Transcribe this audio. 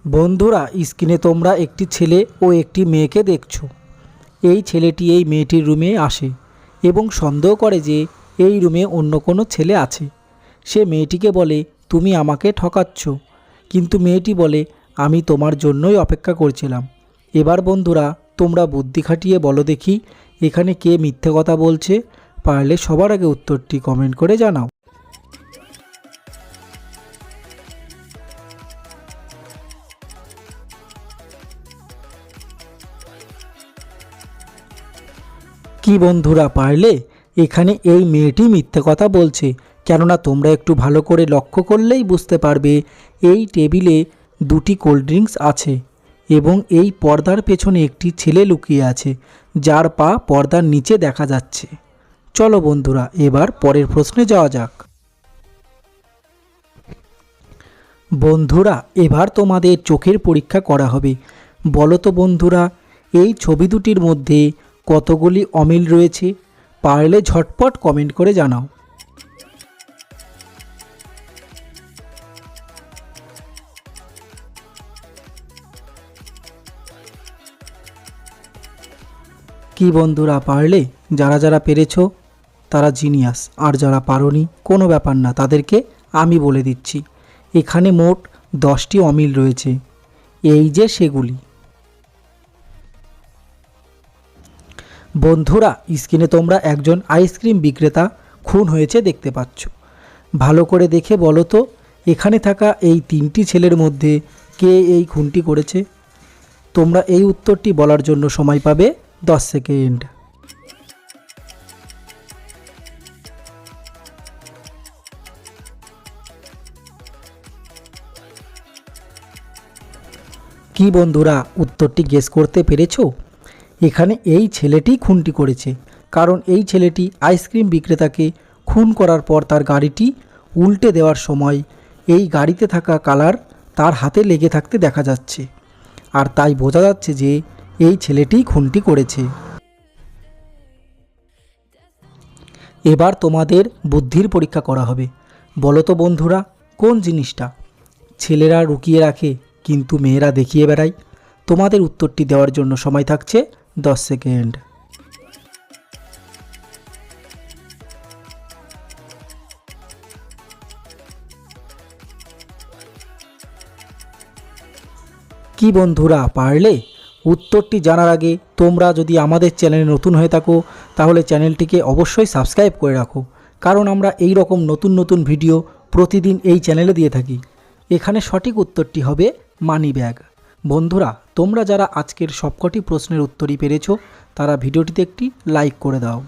বন্ধুরা, স্ক্রিনে তোমরা একটি ছেলে ও একটি মেয়েকে দেখছো। এই ছেলেটি এই মেয়েটির রুমে আসে এবং সন্দেহ করে যে এই রুমে অন্য কোনো ছেলে আছে। সে মেয়েটিকে বলে, তুমি আমাকে ঠকাচ্ছ। কিন্তু মেয়েটি বলে, আমি তোমার জন্যই অপেক্ষা করছিলাম। এবার বন্ধুরা, তোমরা বুদ্ধি খাটিয়ে বলো দেখি এখানে কে মিথ্যে কথা বলছে। পারলে সবার আগে উত্তরটি কমেন্ট করে জানাও। কি বন্ধুরা, পারলে? এখানে এই মেয়েটি মিথ্যে কথা বলছে, কেননা তোমরা একটু ভালো করে লক্ষ্য করলেই বুঝতে পারবে এই টেবিলে দুটি কোল্ড ড্রিঙ্কস আছে এবং এই পর্দার পেছনে একটি ছেলে লুকিয়ে আছে, যার পা পর্দার নিচে দেখা যাচ্ছে। চলো বন্ধুরা, এবার পরের প্রশ্নে যাওয়া যাক। বন্ধুরা, এবার তোমাদের চোখের পরীক্ষা করা হবে। বলো তো বন্ধুরা, এই ছবি দুটির মধ্যে কতগুলি অমিল রয়েছে? পারলে ঝটপট কমেন্ট করে জানাও। কি বন্ধুরা, পারলে? যারা যারা পেরেছো তারা জিনিয়াস, আর যারা পারোনি কোনো ব্যাপার না, তাদেরকে আমি বলে দিচ্ছি। এখানে মোট 10টি অমিল রয়েছে, এই যে সেগুলি। বন্ধুরা, স্ক্রিনে তোমরা একজন আইসক্রিম বিক্রেতা খুন হয়েছে দেখতে পাচ্ছ। ভালো করে দেখে বলো তো এখানে থাকা এই 3টি ছেলের মধ্যে কে এই খুনটি করেছে? তোমরা এই উত্তরটি বলার জন্য সময় পাবে 10 সেকেন্ড। কি বন্ধুরা, উত্তরটি গেস করতে পেরেছো? এখানে এই ছেলেটি খুনটি করেছে, কারণ এই ছেলেটি আইসক্রিম বিক্রেতাকে খুন করার পর তার গাড়িটি উল্টে দেওয়ার সময় এই গাড়িতে থাকা কালার তার হাতে লেগে থাকতে দেখা যাচ্ছে, আর তাই বোঝা যাচ্ছে যে এই ছেলেটিই খুনটি করেছে। এবার তোমাদের বুদ্ধির পরীক্ষা করা হবে। বলো তো বন্ধুরা, কোন জিনিসটা ছেলেরা লুকিয়ে রাখে কিন্তু মেয়েরা দেখিয়ে বেড়ায়? তোমাদের উত্তরটি দেওয়ার জন্য সময় থাকছে 10 সেকেন্ড। কি বন্ধুরা, পারলে? উত্তরটি জানার আগে তোমরা যদি আমাদের চ্যানেলে নতুন হয়ে থাকো তাহলে চ্যানেলটিকে অবশ্যই সাবস্ক্রাইব করে রাখো, কারণ আমরা এই রকম নতুন নতুন ভিডিও প্রতিদিন এই চ্যানেলে দিয়ে থাকি। এখানে সঠিক উত্তরটি হবে মানি ব্যাগ। বন্ধুরা, তোমরা যারা আজকের সবকটি প্রশ্নের উত্তরই পেরেছো তারা ভিডিওটিতে একটি লাইক করে দাও।